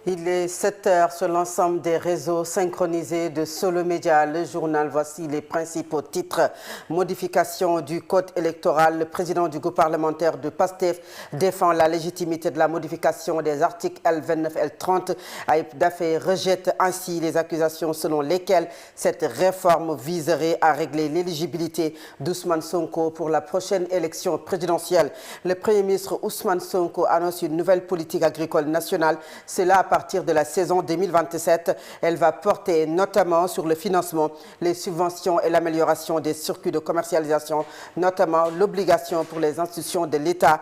Il est 7 heures sur l'ensemble des réseaux synchronisés de Solo Média. Le journal, voici les principaux titres. Modification du code électoral. Le président du groupe parlementaire de PASTEF défend la légitimité de la modification des articles L29 et L30. Ayib Daffé rejette ainsi les accusations selon lesquelles cette réforme viserait à régler l'éligibilité d'Ousmane Sonko pour la prochaine élection présidentielle. Le Premier ministre Ousmane Sonko annonce une nouvelle politique agricole nationale. Cela à partir de la saison 2027, elle va porter notamment sur le financement, les subventions et l'amélioration des circuits de commercialisation, notamment l'obligation pour les institutions de l'État,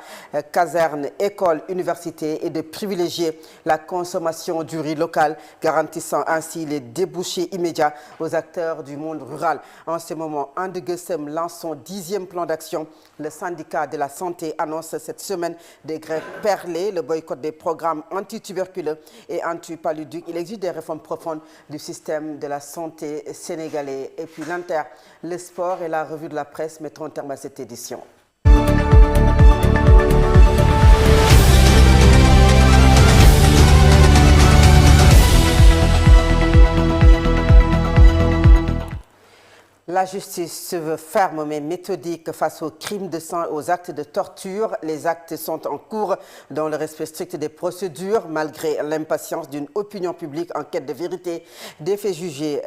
casernes, écoles, universités et de privilégier la consommation du riz local, garantissant ainsi les débouchés immédiats aux acteurs du monde rural. En ce moment, Andegesem lance son 10e plan d'action. Le syndicat de la santé annonce cette semaine des grèves perlées, le boycott des programmes antituberculeux et anti-paludique. Il existe des réformes profondes du système de la santé sénégalais. Et puis l'Inter, le sport et la revue de la presse mettront terme à cette édition. La justice se veut ferme mais méthodique face aux crimes de sang et aux actes de torture. Les actes sont en cours dans le respect strict des procédures, malgré l'impatience d'une opinion publique en quête de vérité, des faits jugés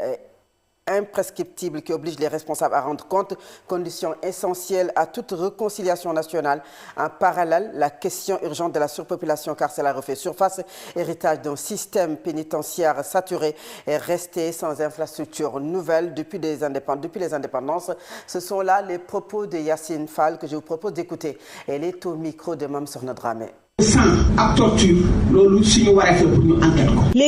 imprescriptibles qui obligent les responsables à rendre compte, condition essentielle à toute réconciliation nationale. En parallèle, la question urgente de la surpopulation carcérale refait surface. Héritage d'un système pénitentiaire saturé est resté sans infrastructure nouvelle depuis les indépendances. Ce sont là les propos de Yacine Fall que je vous propose d'écouter. Elle est au micro de Mame Sokhna Dramé. Les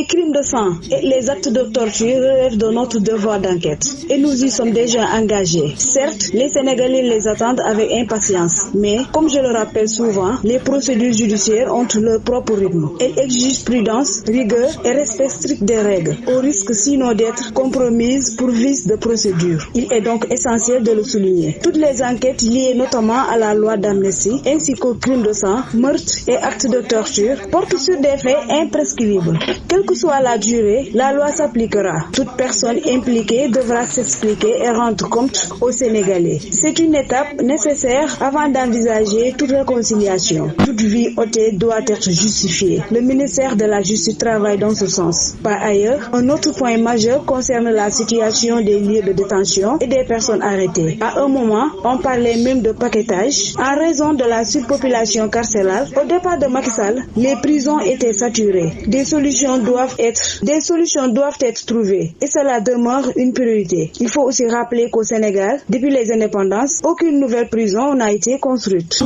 crimes de sang et les actes de torture relèvent de notre devoir d'enquête et nous y sommes déjà engagés. Certes, les Sénégalais les attendent avec impatience, mais comme je le rappelle souvent, les procédures judiciaires ont leur propre rythme. Elles exigent prudence, rigueur et respect strict des règles, au risque sinon d'être compromises pour vice de procédure. Il est donc essentiel de le souligner. Toutes les enquêtes liées notamment à la loi d'amnistie ainsi qu'aux crimes de sang, meurtres et actes de torture portent sur des faits imprescriptibles. Quelle que soit la durée, la loi s'appliquera. Toute personne impliquée devra s'expliquer et rendre compte aux Sénégalais. C'est une étape nécessaire avant d'envisager toute réconciliation. Toute vie ôtée doit être justifiée. Le ministère de la Justice travaille dans ce sens. Par ailleurs, un autre point majeur concerne la situation des lieux de détention et des personnes arrêtées. À un moment, on parlait même de paquetage. En raison de la surpopulation carcérale, au départ de Macky Sall, les prisons étaient saturées. Des solutions doivent être trouvées et cela demeure une priorité. Il faut aussi rappeler qu'au Sénégal, depuis les indépendances, aucune nouvelle prison n'a été construite.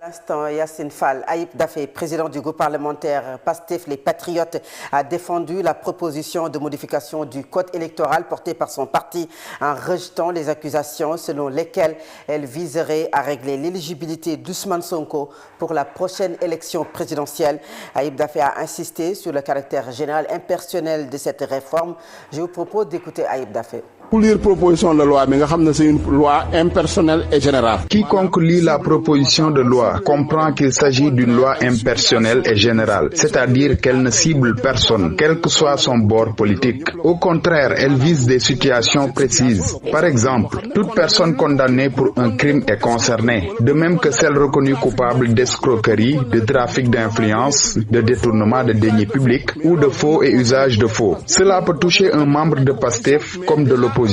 L'instant, Yacine Fall, Ayib Daffé, président du groupe parlementaire PASTEF, les Patriotes, a défendu la proposition de modification du code électoral portée par son parti en rejetant les accusations selon lesquelles elle viserait à régler l'éligibilité d'Ousmane Sonko pour la prochaine élection présidentielle. Ayib Daffé a insisté sur le caractère général impersonnel de cette réforme. Je vous propose d'écouter Ayib Daffé. Pour lire proposition de loi, mais c'est une loi impersonnelle et générale. Quiconque lit la proposition de loi comprend qu'il s'agit d'une loi impersonnelle et générale, c'est-à-dire qu'elle ne cible personne, quel que soit son bord politique. Au contraire, elle vise des situations précises. Par exemple, toute personne condamnée pour un crime est concernée, de même que celle reconnue coupable d'escroquerie, de trafic d'influence, de détournement de deniers publics ou de faux et usage de faux. Cela peut toucher un membre de PASTEF comme de l'opposition.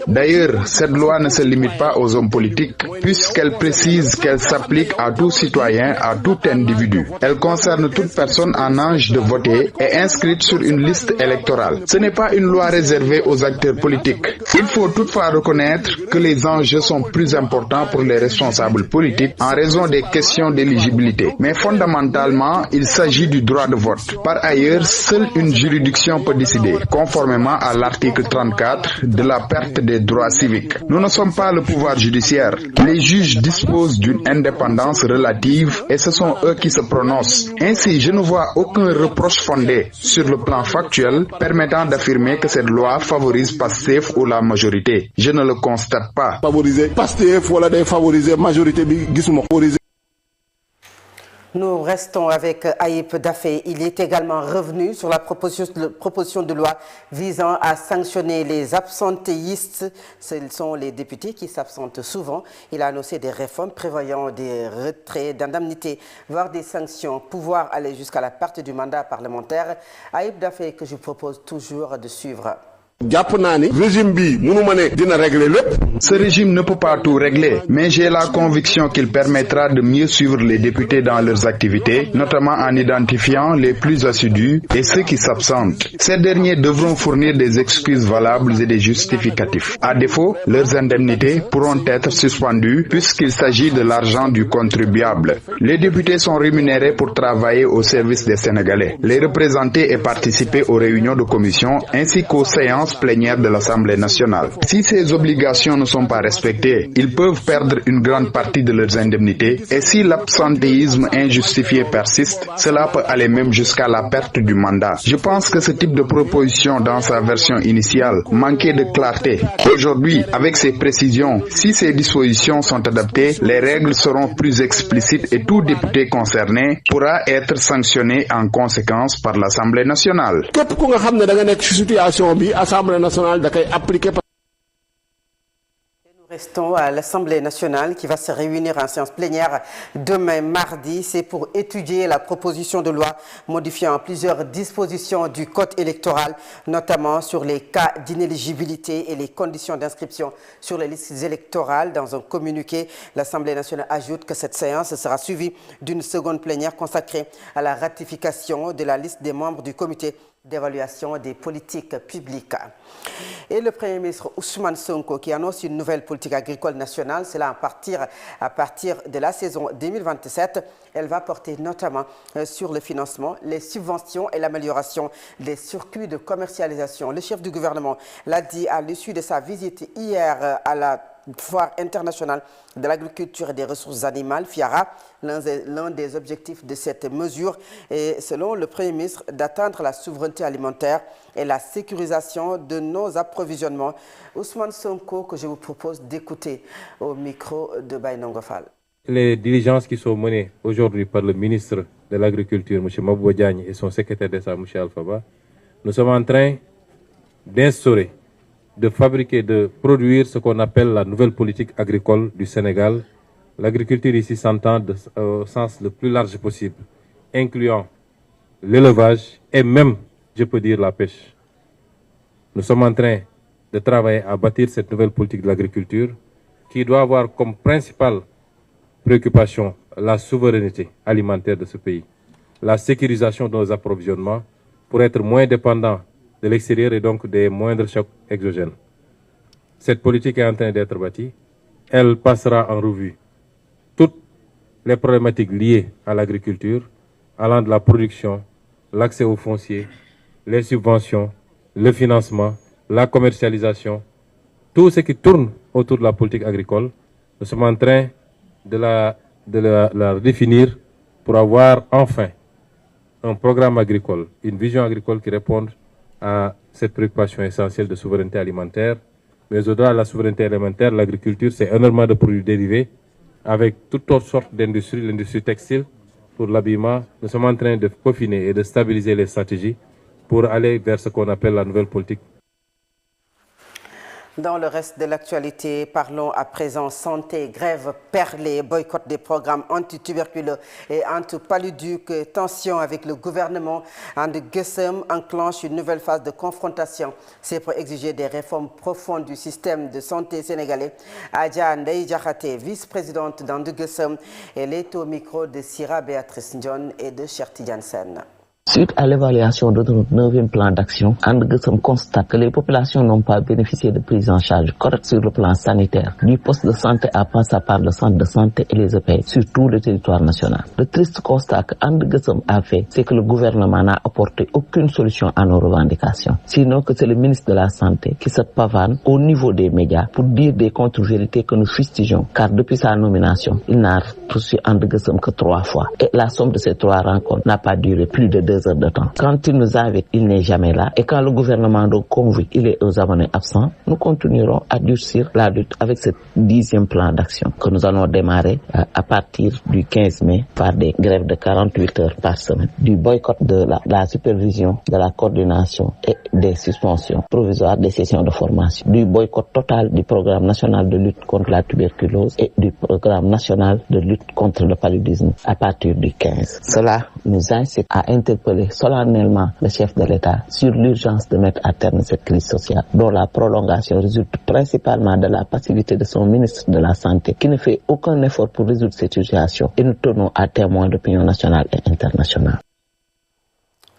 D'ailleurs, cette loi ne se limite pas aux hommes politiques, puisqu'elle précise qu'elle s'applique à tout citoyen, à tout individu. Elle concerne toute personne en âge de voter et inscrite sur une liste électorale. Ce n'est pas une loi réservée aux acteurs politiques. Il faut toutefois reconnaître que les enjeux sont plus importants pour les responsables politiques en raison des questions d'éligibilité. Mais fondamentalement, il s'agit du droit de vote. Par ailleurs, seule une juridiction peut décider, conformément à l'article 34 de la perte des droits civiques. Nous ne sommes pas le pouvoir judiciaire. Les juges disposent d'une indépendance relative et ce sont eux qui se prononcent. Ainsi, je ne vois aucun reproche fondé sur le plan factuel permettant d'affirmer que cette loi favorise PASTEF ou la majorité. Je ne le constate pas. Favoriser PASTEF ou la favoriser majorité. Nous restons avec Ayib Daffé. Il est également revenu sur la proposition de loi visant à sanctionner les absentéistes. Ce sont les députés qui s'absentent souvent. Il a annoncé des réformes prévoyant des retraits d'indemnités, voire des sanctions, pouvoir aller jusqu'à la perte du mandat parlementaire. Ayib Daffé, que je propose toujours de suivre. Ce régime ne peut pas tout régler, mais j'ai la conviction qu'il permettra de mieux suivre les députés dans leurs activités, notamment en identifiant les plus assidus et ceux qui s'absentent. Ces derniers devront fournir des excuses valables et des justificatifs. À défaut, leurs indemnités pourront être suspendues puisqu'il s'agit de l'argent du contribuable. Les députés sont rémunérés pour travailler au service des Sénégalais, les représenter et participer aux réunions de commission ainsi qu'aux séances plénière de l'Assemblée nationale. Si ces obligations ne sont pas respectées, ils peuvent perdre une grande partie de leurs indemnités et si l'absentéisme injustifié persiste, cela peut aller même jusqu'à la perte du mandat. Je pense que ce type de proposition dans sa version initiale manquait de clarté. Aujourd'hui, avec ces précisions, si ces dispositions sont adaptées, les règles seront plus explicites et tout député concerné pourra être sanctionné en conséquence par l'Assemblée nationale. Nous restons à l'Assemblée nationale qui va se réunir en séance plénière demain mardi. C'est pour étudier la proposition de loi modifiant plusieurs dispositions du code électoral, notamment sur les cas d'inéligibilité et les conditions d'inscription sur les listes électorales. Dans un communiqué, l'Assemblée nationale ajoute que cette séance sera suivie d'une seconde plénière consacrée à la ratification de la liste des membres du comité d'évaluation des politiques publiques. Et le Premier ministre Ousmane Sonko qui annonce une nouvelle politique agricole nationale, c'est là à partir de la saison 2027. Elle va porter notamment sur le financement, les subventions et l'amélioration des circuits de commercialisation. Le chef du gouvernement l'a dit à l'issue de sa visite hier à la Foire internationale de l'agriculture et des ressources animales, FIARA. L'un des objectifs de cette mesure est, selon le Premier ministre, d'atteindre la souveraineté alimentaire et la sécurisation de nos approvisionnements. Ousmane Sonko, que je vous propose d'écouter au micro de Baïnongo Fall. Les diligences qui sont menées aujourd'hui par le ministre de l'Agriculture, M. Mabouba Diagne, et son secrétaire d'État, M. Alphaba, nous sommes en train d'instaurer, de fabriquer, de produire ce qu'on appelle la nouvelle politique agricole du Sénégal. L'agriculture ici s'entend au sens le plus large possible, incluant l'élevage et même, je peux dire, la pêche. Nous sommes en train de travailler à bâtir cette nouvelle politique de l'agriculture qui doit avoir comme principale préoccupation la souveraineté alimentaire de ce pays, la sécurisation de nos approvisionnements pour être moins dépendants de l'extérieur et donc des moindres chocs exogènes. Cette politique est en train d'être bâtie. Elle passera en revue toutes les problématiques liées à l'agriculture, allant de la production, l'accès aux fonciers, les subventions, le financement, la commercialisation, tout ce qui tourne autour de la politique agricole. Nous sommes en train de la définir pour avoir enfin un programme agricole, une vision agricole qui réponde à cette préoccupation essentielle de souveraineté alimentaire. Mais au-delà de la souveraineté alimentaire, l'agriculture, c'est énormément de produits dérivés avec toutes sortes d'industries, l'industrie textile pour l'habillement. Nous sommes en train de peaufiner et de stabiliser les stratégies pour aller vers ce qu'on appelle la nouvelle politique. Dans le reste de l'actualité, parlons à présent santé, grève perlée, boycott des programmes anti-tuberculeux et anti-paludique, tension avec le gouvernement. And Guessem enclenche une nouvelle phase de confrontation. C'est pour exiger des réformes profondes du système de santé sénégalais. Adja Ndeye Diakhaté, vice-présidente d'And Guessem, elle est au micro de Sira Béatrice Ndion et de Cheikh Tidiane Sène. Suite à l'évaluation de notre 9e plan d'action, And Guessem constate que les populations n'ont pas bénéficié de prise en charge correcte sur le plan sanitaire, du poste de santé à passer par le centre de santé et les EPS sur tout le territoire national. Le triste constat que And Guessem a fait, c'est que le gouvernement n'a apporté aucune solution à nos revendications, sinon que c'est le ministre de la Santé qui se pavane au niveau des médias pour dire des contre-vérités que nous fustigeons, car depuis sa nomination, il n'a reçu And Guessem que 3 fois. Et la somme de ces 3 rencontres n'a pas duré plus de 2 2 heures de temps. Quand il nous invite, il n'est jamais là. Et quand le gouvernement nous convie, il est aux abonnés absents. Nous continuerons à durcir la lutte avec ce 10e plan d'action que nous allons démarrer à partir du 15 mai par des grèves de 48 heures par semaine, du boycott de la supervision, de la coordination et des suspensions provisoires des sessions de formation, du boycott total du programme national de lutte contre la tuberculose et du programme national de lutte contre le paludisme à partir du 15. Cela nous incite à interpeller solennellement le chef de l'État sur l'urgence de mettre à terme cette crise sociale, dont la prolongation résulte principalement de la passivité de son ministre de la Santé, qui ne fait aucun effort pour résoudre cette situation, et nous tenons à témoin d'opinion nationale et internationale.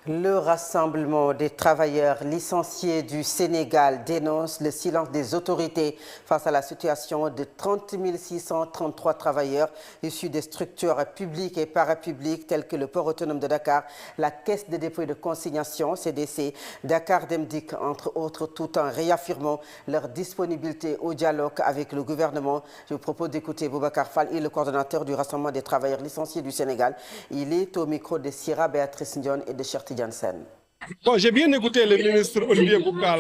Le Rassemblement des travailleurs licenciés du Sénégal dénonce le silence des autorités face à la situation de 30 633 travailleurs issus des structures publiques et parapubliques telles que le port autonome de Dakar, la Caisse de dépôt et de consignation CDC, Dakar Dem Dikk, entre autres, tout en réaffirmant leur disponibilité au dialogue avec le gouvernement. Je vous propose d'écouter Boubacar Fall, le coordonnateur du Rassemblement des travailleurs licenciés du Sénégal. Il est au micro de Sira Béatrice Ndione et de Cherti Janssen. Bon, j'ai bien écouté le ministre Olivier Boucal,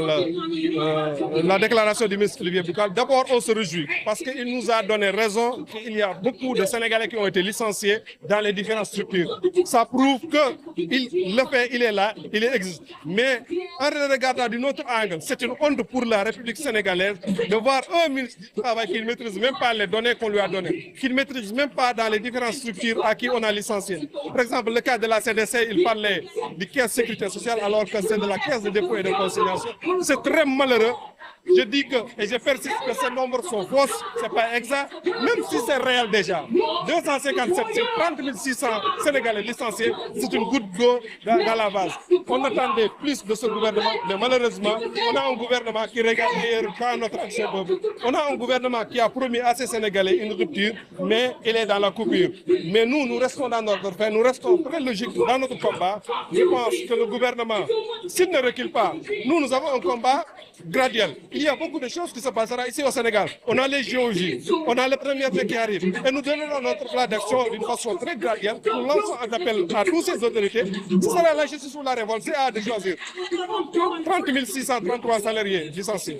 la déclaration du ministre Olivier Boucal. D'abord, on se réjouit parce qu'il nous a donné raison qu'il y a beaucoup de Sénégalais qui ont été licenciés dans les différentes structures. Ça prouve que le fait, il est là, il existe. Mais en regardant d'un autre angle, c'est une honte pour la République sénégalaise de voir un ministre du Travail qui ne maîtrise même pas les données qu'on lui a données, qui ne maîtrise même pas dans les différentes structures à qui on a licencié. Par exemple, le cas de la CDC, il parlait du caisse de sécurité sociale, alors que c'est de la Caisse de dépôt et de consignation. C'est très malheureux. Je dis que, et je persiste que ces nombres sont fausses, c'est pas exact, même si c'est réel déjà. 257 sur 30 600 Sénégalais licenciés, c'est une goutte d'eau dans la vase. On attendait plus de ce gouvernement, mais malheureusement, on a un gouvernement qui regarde ailleurs qu'à notre action. On a un gouvernement qui a promis à ces Sénégalais une rupture, mais il est dans la coupure. Mais nous restons dans notre fin, nous restons très logiques dans notre combat. Je pense que le gouvernement, s'il ne recule pas, nous avons un combat graduel. Il y a beaucoup de choses qui se passeront ici au Sénégal. On a les JOJ, on a les premières qui arrivent. Et nous donnons notre plan d'action d'une façon très graduelle. Nous lançons un appel à toutes ces autorités. Ce sera la justice ou la révolte, c'est à de choisir. 30 633 salariés licenciés.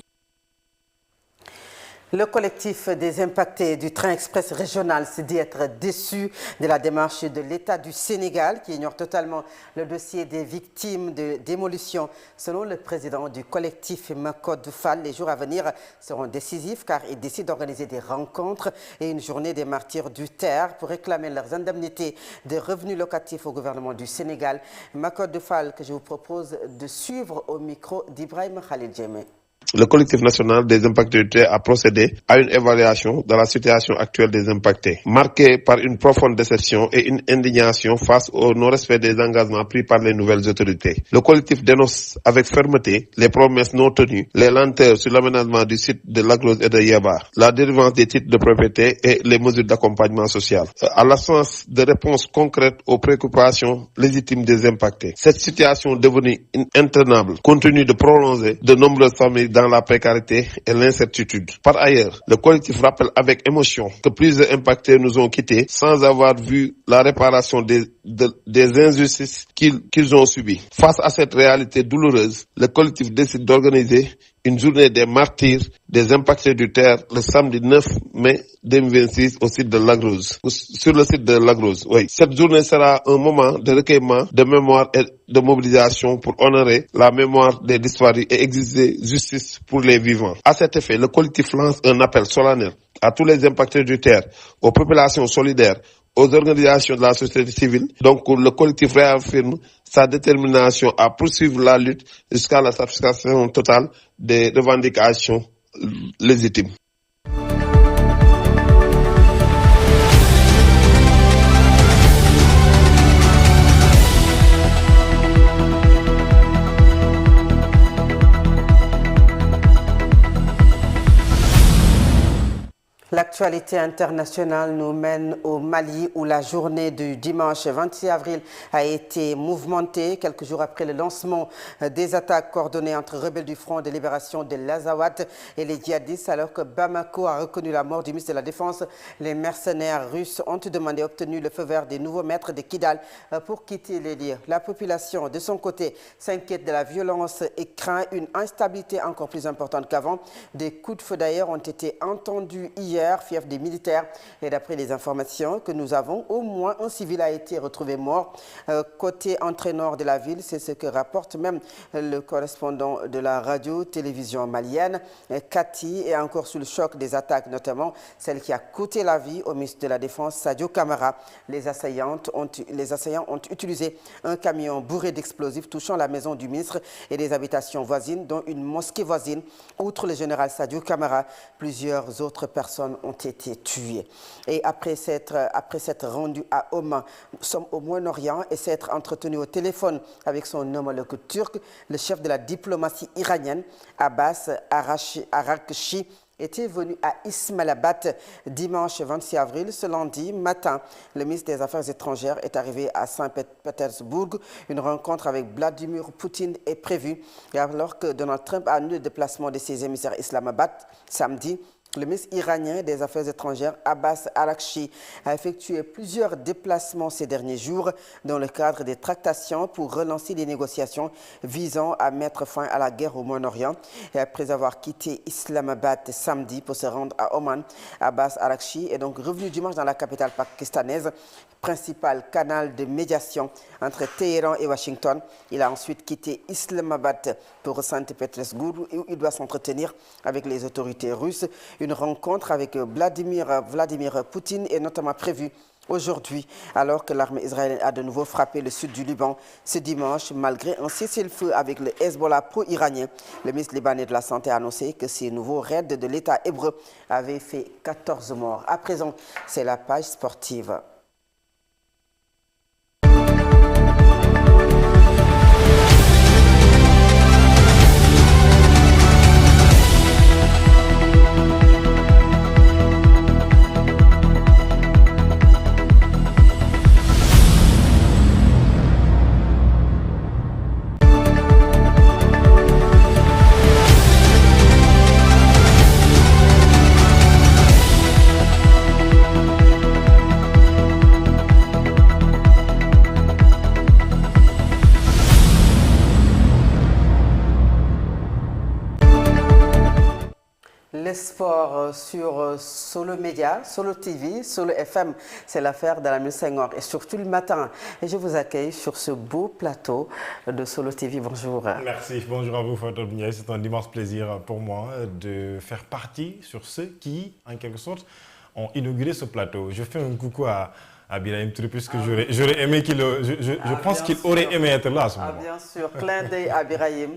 Le collectif des impactés du train express régional se dit être déçu de la démarche de l'État du Sénégal qui ignore totalement le dossier des victimes de démolition. Selon le président du collectif Macodou Fall, les jours à venir seront décisifs car il décide d'organiser des rencontres et une journée des martyrs du terre pour réclamer leurs indemnités de revenus locatifs au gouvernement du Sénégal. Macodou Fall que je vous propose de suivre au micro d'Ibrahim Khalil Djemé. Le collectif national des impactés du terre a procédé à une évaluation de la situation actuelle des impactés, marquée par une profonde déception et une indignation face au non-respect des engagements pris par les nouvelles autorités. Le collectif dénonce avec fermeté les promesses non tenues, les lenteurs sur l'aménagement du site de Lagrose et de Yaba, la délivrance des titres de propriété et les mesures d'accompagnement social. À l'absence de réponses concrètes aux préoccupations légitimes des impactés, cette situation devenue intenable continue de prolonger de nombreuses familles dans la précarité et l'incertitude. Par ailleurs, le collectif rappelle avec émotion que plusieurs impactés nous ont quittés sans avoir vu la réparation des injustices qu'ils ont subies. Face à cette réalité douloureuse, le collectif décide d'organiser une journée des martyrs des impactés du terre le samedi 9 mai 2026 au site de Lagrose, sur le site de Lagrose. Oui. Cette journée sera un moment de recueillement, de mémoire et de mobilisation pour honorer la mémoire des disparus et exiger justice pour les vivants. À cet effet, le collectif lance un appel solennel à tous les impactés du terre, aux populations solidaires, aux organisations de la société civile. Donc, le collectif réaffirme sa détermination à poursuivre la lutte jusqu'à la satisfaction totale des revendications légitimes. L'actu L'actualité internationale nous mène au Mali où la journée du dimanche 26 avril a été mouvementée quelques jours après le lancement des attaques coordonnées entre rebelles du Front de libération de l'Azawad et les djihadistes. Alors que Bamako a reconnu la mort du ministre de la Défense, les mercenaires russes ont demandé et obtenu le feu vert des nouveaux maîtres de Kidal pour quitter les lieux. La population, de son côté, s'inquiète de la violence et craint une instabilité encore plus importante qu'avant. Des coups de feu d'ailleurs ont été entendus hier, fief des militaires. Et d'après les informations que nous avons, au moins un civil a été retrouvé mort. Côté entraîneur de la ville, c'est ce que rapporte même le correspondant de la radio-télévision malienne. Cathy est encore sous le choc des attaques, notamment celle qui a coûté la vie au ministre de la Défense, Sadio Camara. Les assaillants ont utilisé un camion bourré d'explosifs touchant la maison du ministre et des habitations voisines, dont une mosquée voisine. Outre le général Sadio Camara, plusieurs autres personnes ont été tuées. Et après s'être rendu à Oman, nous sommes au Moyen-Orient, et s'être entretenu au téléphone avec son homologue turc, le chef de la diplomatie iranienne, Abbas Araghchi, était venu à Ismailabad dimanche 26 avril. Ce lundi matin, le ministre des Affaires étrangères est arrivé à Saint-Pétersbourg. Une rencontre avec Vladimir Poutine est prévue. Et alors que Donald Trump a annulé le déplacement de ses émissaires à Islamabad samedi, le ministre iranien des Affaires étrangères, Abbas Araghchi, a effectué plusieurs déplacements ces derniers jours dans le cadre des tractations pour relancer les négociations visant à mettre fin à la guerre au Moyen-Orient. Et après avoir quitté Islamabad samedi pour se rendre à Oman, Abbas Araghchi est donc revenu dimanche dans la capitale pakistanaise, principal canal de médiation entre Téhéran et Washington. Il a ensuite quitté Islamabad pour Saint-Pétersbourg où il doit s'entretenir avec les autorités russes. Une rencontre avec Vladimir Poutine est notamment prévue aujourd'hui, alors que l'armée israélienne a de nouveau frappé le sud du Liban ce dimanche, malgré un cessez-le-feu avec le Hezbollah pro-iranien. Le ministre libanais de la Santé a annoncé que ces nouveaux raids de l'État hébreu avaient fait 14 morts. À présent, c'est la page sportive. Les sports sur Solo Média, Solo TV, Solo FM, c'est l'affaire de la Mille Senghor et surtout le matin. Et je vous accueille sur ce beau plateau de Solo TV. Bonjour. Merci, bonjour à vous Fatou Ndiaye. C'est un immense plaisir pour moi de faire partie sur ceux qui, en quelque sorte, ont inauguré ce plateau. Je fais un coucou à Birahim Touré, puisque j'aurais aimé qu'il... Je pense qu'il aurait aimé être là à ce moment. Bien sûr, clin d'œil à Birahim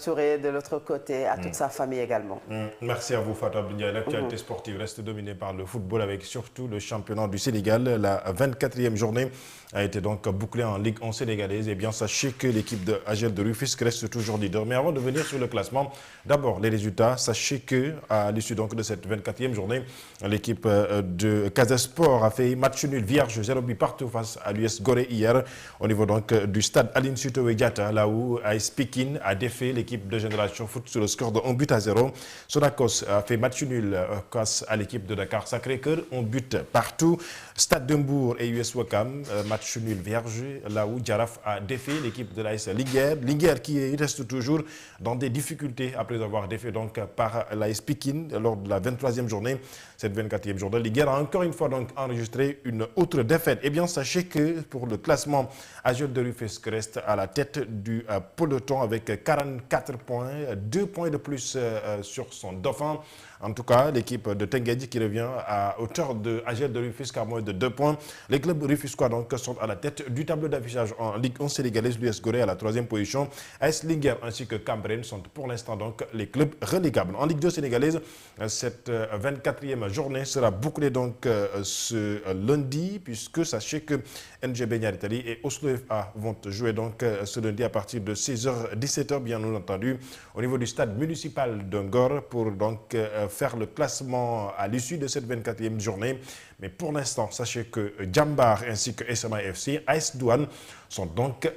Touré de l'autre côté, à toute sa famille également. Merci à vous Fatou Ndiaye. L'actualité sportive reste dominée par le football avec surtout le championnat du Sénégal. La 24e journée a été donc bouclée en Ligue 1 sénégalaise. Et bien sachez que l'équipe de AGEL de Rufisque reste toujours leader. Mais avant de venir sur le classement, d'abord les résultats. Sachez qu'à l'issue donc de cette 24e journée, l'équipe de Casa Sport a fait match nul vierge 0 but partout face à l'US Gorée hier au niveau donc du stade Aline Sitoé Diatta, là où AS Pikine a défait l'équipe de Génération Foot sur le score de 1-0. Sonacos a fait match nul face à l'équipe de Dakar Sacré-Cœur, 1 but partout. Stade de Mbour et US Ouakam, match nul vierge, là où Djaraf a défait l'équipe de l'AS Linguère. Linguère qui reste toujours dans des difficultés après avoir défait donc par l'AS Pikine lors de la 23e journée. Cette 24e journée, Linguère a encore une fois donc enregistré une autre défaite. Eh bien, sachez que pour le classement, AGEL de Rufisque reste à la tête du peloton avec 44 points, 2 points de plus sur son dauphin. En tout cas, l'équipe de Tengadji qui revient à hauteur de AGEL de Rufisque à moins de 2 points. Les clubs rufisquois donc sont à la tête du tableau d'affichage en Ligue 1 sénégalaise. L'US Gorée à la 3e position. AS Linguère ainsi que Cambren sont pour l'instant donc les clubs relégables. En Ligue 2 sénégalaise, cette 24e journée sera bouclée donc ce lundi lundi, puisque sachez que NGB Niaritali et Oslo FA vont jouer donc ce lundi à partir de 16h-17h, bien entendu, au niveau du stade municipal de Ngor pour donc faire le classement à l'issue de cette 24e journée. Mais pour l'instant, sachez que Djambar ainsi que SMA FC, AS Douane sont donc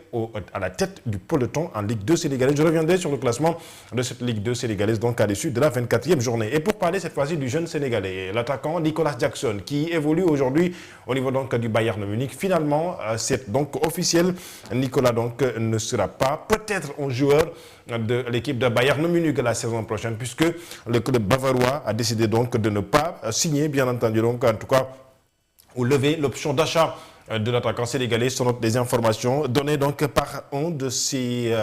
à la tête du peloton en Ligue 2 sénégalaise. Je reviendrai sur le classement de cette Ligue 2 sénégalaise donc à l'issue de la 24e journée. Et pour parler cette fois-ci du jeune Sénégalais, l'attaquant Nicolas Jackson, qui évolue aujourd'hui au niveau donc du Bayern Munich. Finalement, c'est donc officiel. Nicolas donc ne sera pas peut-être un joueur de l'équipe de Bayern Munich la saison prochaine, puisque le club bavarois a décidé donc de ne pas signer, bien entendu, donc en tout cas, ou lever l'option d'achat de l'attaquant sénégalais selon des informations données donc par un de ses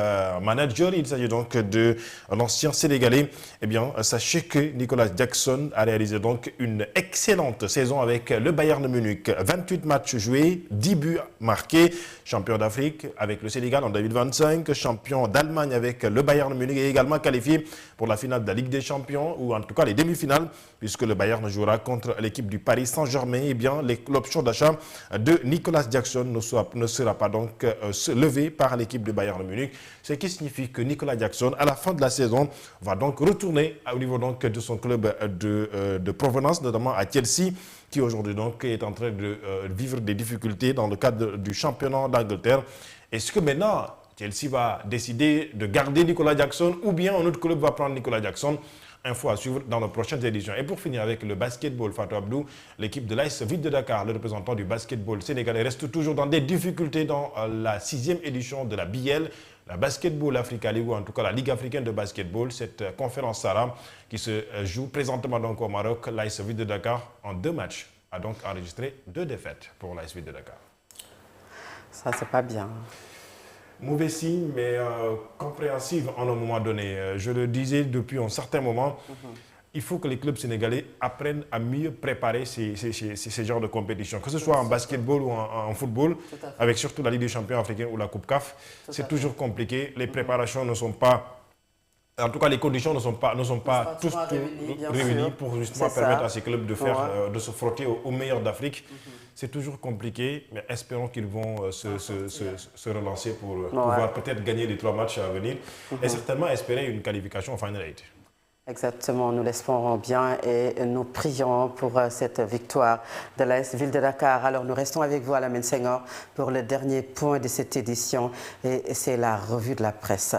managers. Il s'agit donc de l'ancien sénégalais. Eh bien, sachez que Nicolas Jackson a réalisé donc une excellente saison avec le Bayern Munich. 28 matchs joués, 10 buts marqués, champion d'Afrique avec le Sénégal en 2025, champion d'Allemagne avec le Bayern Munich et également qualifié pour la finale de la Ligue des Champions, ou en tout cas les demi-finales, puisque le Bayern jouera contre l'équipe du Paris Saint-Germain. Eh bien, l'option d'achat de Nicolas Jackson ne sera pas donc levée par l'équipe de Bayern Munich, ce qui signifie que Nicolas Jackson, à la fin de la saison, va donc retourner au niveau donc de son club de provenance, notamment à Chelsea, qui aujourd'hui donc est en train de vivre des difficultés dans le cadre du championnat d'Angleterre. Est-ce que maintenant Chelsea va décider de garder Nicolas Jackson ou bien un autre club va prendre Nicolas Jackson? Info à suivre dans nos prochaines éditions. Et pour finir avec le basketball, Fatou Abdou, l'équipe de l'AS Ville de Dakar, le représentant du basketball sénégalais, reste toujours dans des difficultés dans la 6e édition de la BL, la Basketball Africa League, ou en tout cas la Ligue africaine de basketball, cette conférence Sarah qui se joue présentement donc au Maroc. L'AS Ville de Dakar, en 2 matchs, a donc enregistré 2 défaites pour l'AS Ville de Dakar. Ça, c'est pas bien. Mauvais signe, mais compréhensible en un moment donné. Je le disais depuis un certain moment, il faut que les clubs sénégalais apprennent à mieux préparer ces genres de compétitions. Que ce soit en basketball ou en football, avec surtout la Ligue des champions africains ou la Coupe CAF, c'est toujours compliqué. Les préparations ne sont pas... En tout cas, les conditions ne sont pas tous réunies pour justement permettre à ces clubs de, de se frotter au meilleur d'Afrique. C'est toujours compliqué, mais espérons qu'ils vont se relancer pour pouvoir peut-être gagner les 3 matchs à venir et certainement espérer une qualification en Final 8. Exactement, nous l'espérons bien et nous prions pour cette victoire de l'AS Ville de Dakar. Alors nous restons avec vous à Lamine Senghor pour le dernier point de cette édition et c'est la revue de la presse.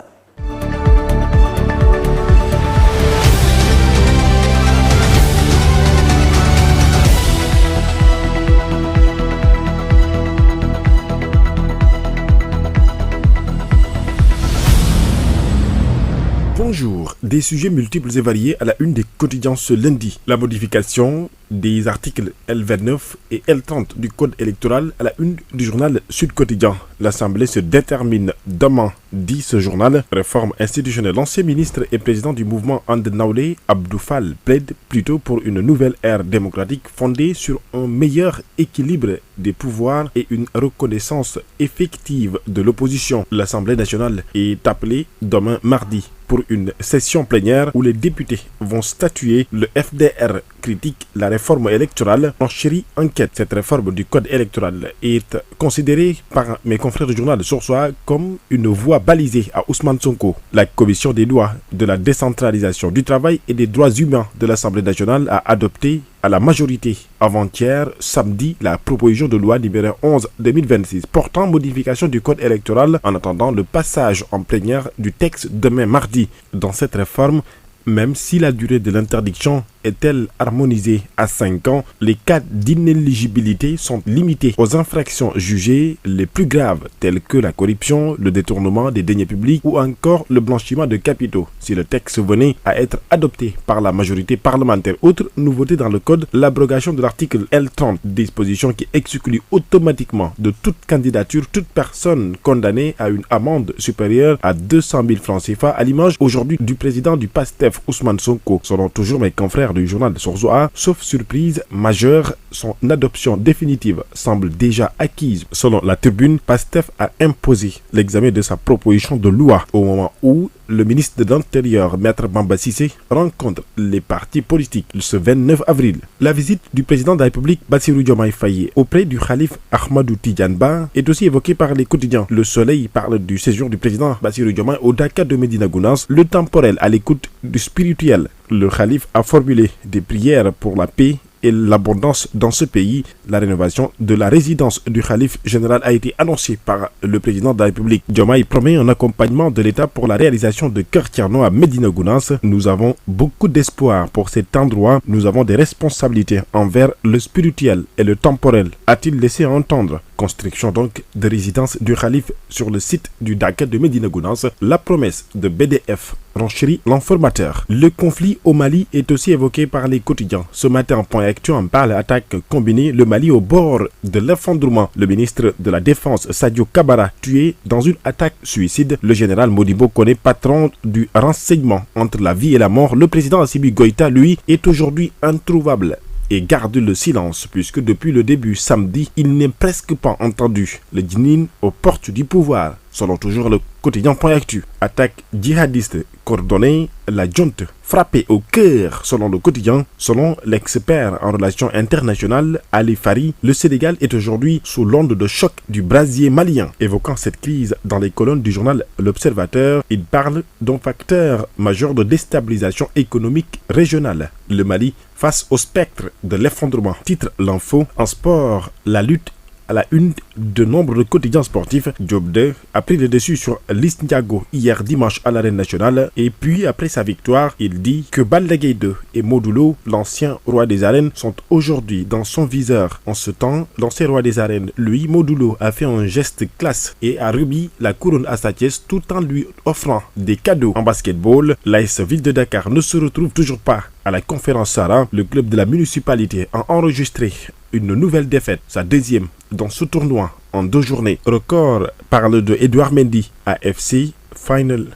Bonjour, des sujets multiples et variés à la une des quotidiens ce lundi. La modification des articles L29 et L30 du Code électoral à la une du journal Sud Quotidien. L'Assemblée se détermine demain, dit ce journal. Réforme institutionnelle. L'ancien ministre et président du mouvement And Nawlé, Abdou Fall, plaide plutôt pour une nouvelle ère démocratique fondée sur un meilleur équilibre des pouvoirs et une reconnaissance effective de l'opposition. L'Assemblée nationale est appelée demain mardi pour une session plénière où les députés vont statuer. Le FDR critique la réforme électorale. Renchérit enquête. Cette réforme du code électoral est considérée par mes confrères du journal Source A comme une voie balisée à Ousmane Sonko. La commission des lois de la décentralisation du travail et des droits humains de l'Assemblée nationale a adopté à la majorité avant-hier, samedi, la proposition de loi numéro 11/2026 portant modification du code électoral en attendant le passage en plénière du texte demain mardi. Dans cette réforme, même si la durée de l'interdiction est-elle harmonisée à 5 ans, les cas d'inéligibilité sont limités aux infractions jugées les plus graves, telles que la corruption, le détournement des deniers publics ou encore le blanchiment de capitaux, si le texte venait à être adopté par la majorité parlementaire. Autre nouveauté dans le code, l'abrogation de l'article L30, disposition qui exclut automatiquement de toute candidature toute personne condamnée à une amende supérieure à 200 000 francs CFA, à l'image aujourd'hui du président du PASTEF, Ousmane Sonko. Selon toujours mes confrères du journal Source A, sauf surprise majeure, son adoption définitive semble déjà acquise. Selon la tribune, PASTEF a imposé l'examen de sa proposition de loi au moment où le ministre de l'Intérieur, Maître Bamba Cissé, rencontre les partis politiques ce 29 avril. La visite du président de la République, Bassirou Diomaye Faye, auprès du khalife Ahmadou Tidiane Ba est aussi évoquée par les quotidiens. Le Soleil parle du séjour du président Bassirou Diomaye au Dakar de Médina Gounass, le temporel à l'écoute du spirituel. Le khalife a formulé des prières pour la paix et l'abondance dans ce pays. La rénovation de la résidence du khalife général a été annoncée par le président de la République. Diomaye promet un accompagnement de l'État pour la réalisation de Keur Thierno à Médina Gounass. Nous avons beaucoup d'espoir pour cet endroit. Nous avons des responsabilités envers le spirituel et le temporel, a-t-il laissé entendre. Construction donc de résidence du khalife sur le site du Dakar de Médina Gounass. La promesse de BDF renchérit l'informateur. Le conflit au Mali est aussi évoqué par les quotidiens. Ce matin, Point Actu en parle, attaque combinée, le Mali au bord de l'effondrement. Le ministre de la Défense, Sadio Kabara, tué dans une attaque suicide. Le général Modibo Koné, patron du renseignement entre la vie et la mort. Le président Assimi Goïta, lui, est aujourd'hui introuvable et garde le silence puisque depuis le début samedi, il n'est presque pas entendu. Le djinnin aux portes du pouvoir, selon toujours le quotidien Point Actu. Attaque djihadiste coordonnée, la junte frappée au cœur, selon le quotidien. Selon l'expert en relations internationales Ali Fari, le Sénégal est aujourd'hui sous l'onde de choc du brasier malien. Évoquant cette crise dans les colonnes du journal L'Observateur, il parle d'un facteur majeur de déstabilisation économique régionale. Le Mali face au spectre de l'effondrement. Titre L'Info. En sport, la lutte à la une de nombreux quotidiens sportifs. Diop 2 a pris le dessus sur Liss Ndiago hier dimanche à l'Arène nationale. Et puis après sa victoire, il dit que Balla Gaye 2 et Modou Lo, l'ancien roi des arènes, sont aujourd'hui dans son viseur. En ce temps, l'ancien roi des arènes, lui, Modou Lo, a fait un geste classe et a remis la couronne à Sa Thiès tout en lui offrant des cadeaux. En basketball, l'AS Ville de Dakar ne se retrouve toujours pas à la conférence Sarah. Le club de la municipalité a enregistré une nouvelle défaite, sa deuxième dans ce tournoi en 2 journées. Record parle de Edouard Mendy à FC Finale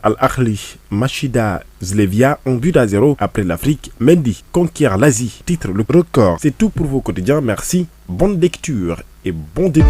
Al-Ahli Machida Zlevia en but à 0 après l'Afrique. Mendy conquiert l'Asie, titre le Record. C'est tout pour vos quotidiens, merci, bonne lecture et bon début.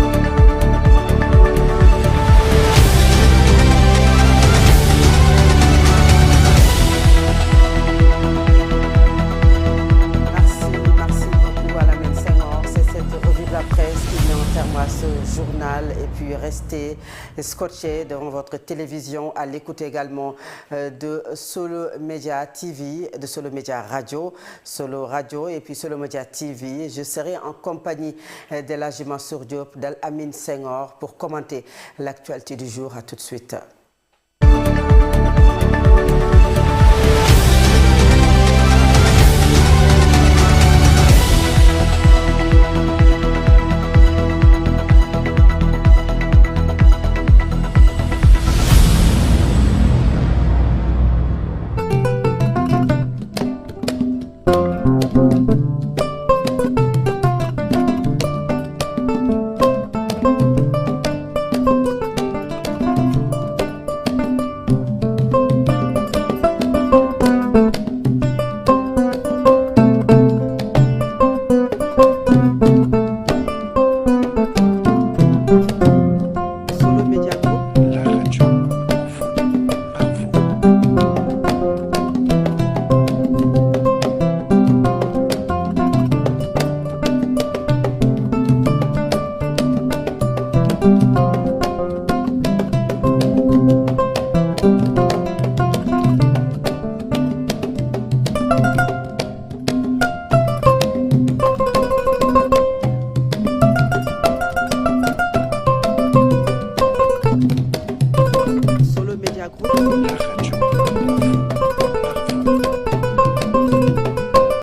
Et puis restez scotchés devant votre télévision à l'écoute également de Solo Média TV, de Solo Média Radio, Solo Radio et puis Solo Média TV. Je serai en compagnie d'El Hadji Mansour Diop, d'Al Amin Senghor pour commenter l'actualité du jour. À tout de suite.